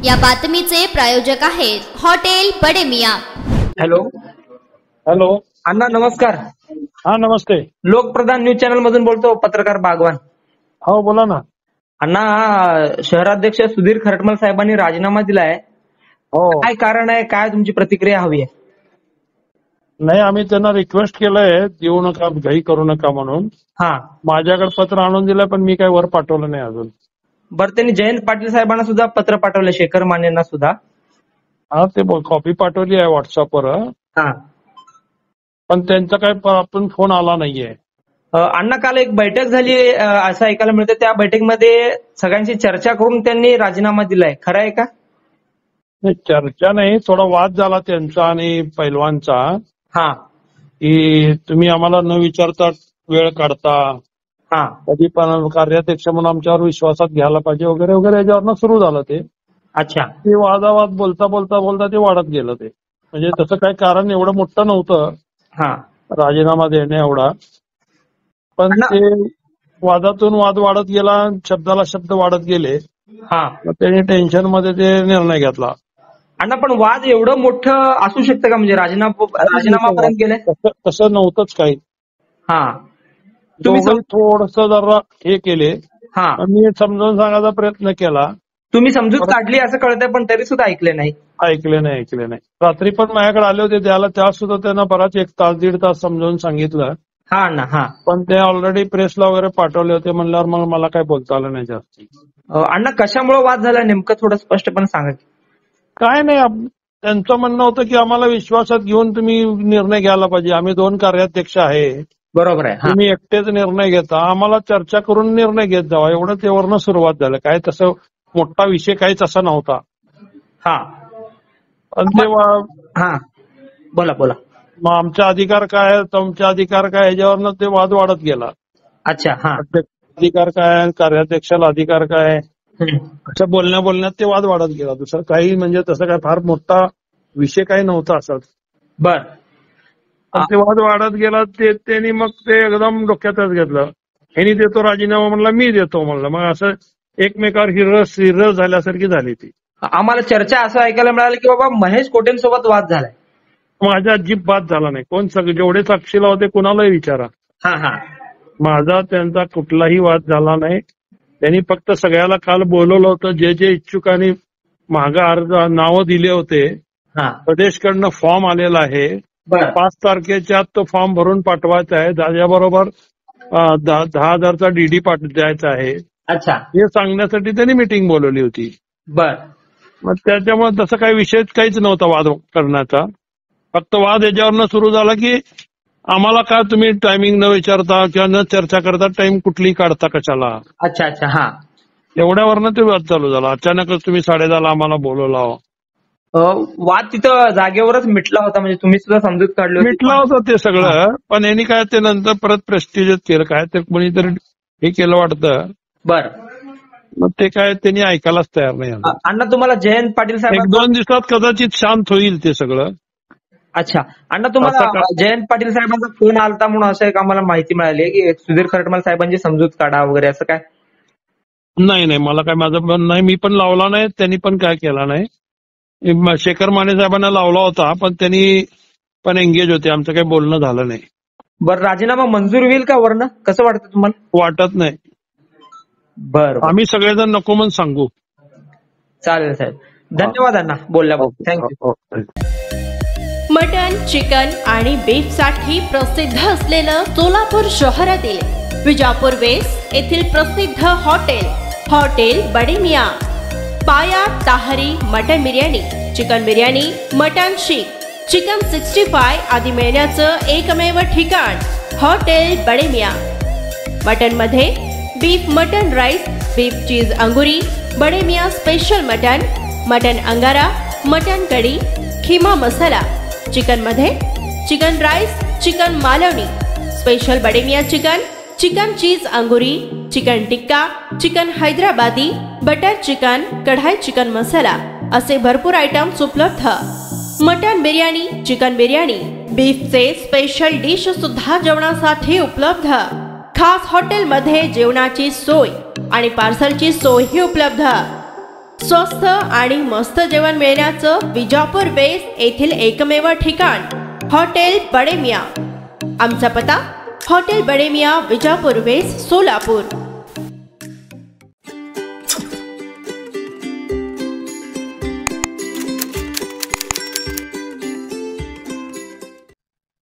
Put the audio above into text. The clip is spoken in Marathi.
या बातमीचे प्रायोजक आहेत हॉटेल बडे मियां। हॅलो हॅलो अण्णा नमस्कार। हा नमस्ते। लोकप्रधान न्यूज चॅनल मधून बोलतो, पत्रकार बागवान। हो बोला ना। अण्णा, शहराध्यक्ष सुधीर खरटमल साहेबांनी राजीनामा दिलाय, हो काय कारण आहे, काय तुमची प्रतिक्रिया हवी आहे? नाही, आम्ही त्यांना रिक्वेस्ट केलंय देऊ नका, घाई करू नका म्हणून। हा, माझ्याकडे पत्र आणून दिलंय पण मी काही वर पाठवलं नाही अजून। बरं, त्यांनी जयंत पाटील साहेबांना सुद्धा पत्र पाठवलं, शेखर मानेंना सुद्धा। हा, ते कॉपी पाठवली आहे व्हॉट्सअपवर, हा, पण त्यांचा काही आपण फोन आला नाहीये। अण्णा, काल एक बैठक झाली असं ऐकायला मिळतं, त्या बैठकीमध्ये सगळ्यांची चर्चा करून त्यांनी राजीनामा दिलाय, खरं आहे का? नाही, चर्चा नाही, थोडा वाद झाला त्यांचा आणि पैलवानचा, हा, की तुम्ही आम्हाला न विचारता वेळ काढता, हा, कधी पण कार्याध्यक्ष म्हणून आमच्यावर विश्वासात घ्यायला पाहिजे वगैरे वगैरे, याच्यावरनं सुरू झालं ते। अच्छा, ते वादावाद बोलता बोलता बोलता ते वाढत गेलं ते, म्हणजे तसं काही कारण एवढं मोठं नव्हतं हा, राजीनामा देणे एवढा, पण अण्णा, ते वादातून वाद वाढत गेला, शब्दाला शब्द वाढत गेले, हा, मग त्याने टेन्शन मध्ये ते निर्णय घेतला। अण्णा, पण वाद एवढं मोठं असू शकतं का, म्हणजे राजीनामापर्यंत गेले? तसं नव्हतंच काही। हा, दोघंही थोडस जरा हे केले, हा, मी समजावून सांगायचा प्रयत्न केला, तुम्ही समजूत काढली असं कळतंय, पण तरी सुद्धा ऐकले नाही। ऐकले नाही। रात्री पण माझ्याकडे आले होते द्यायला, त्या सुद्धा त्यांना बराच 1 तास 1.5 तास समजावून सांगितलं, हा अण्णा, हा, पण ते ऑलरेडी प्रेसला वगैरे पाठवले होते म्हणल्यावर मग मला काही बोलता आलं नाही जास्त। अण्णा, कशामुळे वाद झाला नेमकं, थोडं स्पष्टपणे सांगा की? काय नाही, त्यांचं म्हणणं होतं की आम्हाला विश्वासात घेऊन तुम्ही निर्णय घ्यायला पाहिजे, आम्ही 2 कार्याध्यक्ष आहे, बरोबर आहे, तुम्ही एकटेच निर्णय घेता, आम्हाला चर्चा करून निर्णय घेत जावा, एवढं तेवढं सुरुवात झालं, काय तसं मोठा विषय काहीच असा नव्हता। हा, पण ते हा, बोला बोला। मग आमचा अधिकार काय, तुमचा अधिकार काय, याच्यावरनं ते वाद वाढत गेला। अच्छा, हा, अधिकार काय, कार्याध्यक्षाला अधिकार काय, असं बोलण्यात ते वाद वाढत गेला, दुसरं काही म्हणजे तसं काय फार मोठा विषय काही नव्हता असाच। बर, पण ते वाद वाढत गेला, त्यांनी मग ते एकदम डोक्यातच घेतलं, ह्यानी देतो राजीनामा म्हणला, मी देतो म्हणलं, मग असं एकमेकावर हिरस झाल्यासारखी झाली ती। आम्हाला चर्चा असं ऐकायला मिळालं की बाबा महेश कोटेंसोबत वाद झालाय। माझा अजिबात झाला नाही, कोण जेवढे साक्षीला होते कुणालाही विचारा, हा, हा, माझा त्यांचा कुठलाही वाद झाला नाही। त्यांनी फक्त सगळ्याला काल बोलवलं होतं, जे इच्छुकांनी मागं अर्ज नावं दिले होते, हा, प्रदेशकडनं फॉर्म आलेला आहे, 5 तारखेच्या आत तो फॉर्म भरून पाठवायचा आहे, त्याच्याबरोबर 10,000चा डीडी द्यायचा आहे। अच्छा, हे सांगण्यासाठी त्यांनी मीटिंग बोलवली होती। बर, मग त्याच्यामुळे तसं काही विषय काहीच नव्हता वाद करण्याचा, फक्त वाद याच्यावरनं सुरू झाला की आम्हाला का तुम्ही टायमिंग न विचारता किंवा न चर्चा करता टाइम कुठली काढता कशाला। अच्छा, अच्छा, हा, एवढ्यावरनं ते वाद चालू झाला, अचानकच तुम्ही 10:30ला आम्हाला बोलवलं। वाद तिथं जागेवरच मिटला होता, म्हणजे तुम्ही सुद्धा समजूत काढली होती? मिटला होता ते सगळं, पण यांनी काय ते नंतर परत प्रेस्टिजच केलं, काय ते कोणीतरी हे केलं वाटतं। बर, मग ते काय त्यांनी ऐकायलाच तयार नाही। अण्णा, तुम्हाला जयंत पाटील साहेब 1-2 दिवसात कदाचित शांत होईल ते सगळं। अच्छा, अण्णा, तुम्हाला जयंत पाटील साहेबांचा फोन आलता म्हणून असं एक आम्हाला माहिती मिळाली की सुधीर खरटमल साहेबांची समजूत काढा वगैरे, असं काय? नाही, मला काय, माझं पण नाही, मी पण लावला नाही, त्यांनी पण काय केला नाही। शेखर माने साहेबांना लावला होता, पण त्यांनी पण एंगेज होते, आमचं काही बोलणं झालं नाही। बरं, राजीनामा मंजूर होईल का वरनं, कसं वाटतं तुम्हाला? वाटत नाही। बरं, आम्ही सगळेजण नको म्हणून सांगू। चालेल साहेब, धन्यवाद अण्णा बोलल्याबद्दल, थँक्यू। मटन, चिकन आणि बीफ साठी प्रसिद्ध असलेलं सोलापूर शहरातील विजापूर वेस्ट येथील प्रसिद्ध hotel Bade Miyan, paya tahari mutton biryani, chicken biryani, mutton seekh, chicken 65 आदी मिळण्याचं एकमेव ठिकाण हॉटेल बडे मियां। मटन मध्ये beef mutton rice, beef cheese angoori, Bade Miyan special mutton angara, mutton kadhi, keema masala. Chicken मध्ये chicken rice, chicken Malvani, special Bade Miyan chicken cheese angoori, chicken tikka, chicken Hyderabadi, butter chicken, kadai chicken masala असे भरपूर आयटम्स उपलब्ध। मटन बिर्याणी, चिकन बिर्याणी, बीफचे स्पेशल डिश सुद्धा जेवणासाठी उपलब्ध। खास हॉटेलमध्ये जेवणाची सोय आणि पार्सलची सोयही उपलब्ध। स्वस्त आणि मस्त जेवण मिळण्याचं विजापूर वेस्ट येथील एकमेव ठिकाण हॉटेल बडे मियाँ। आमचा पत्ता हॉटेल बडे मियाँ, विजापूर वेस्ट, सोलापूर।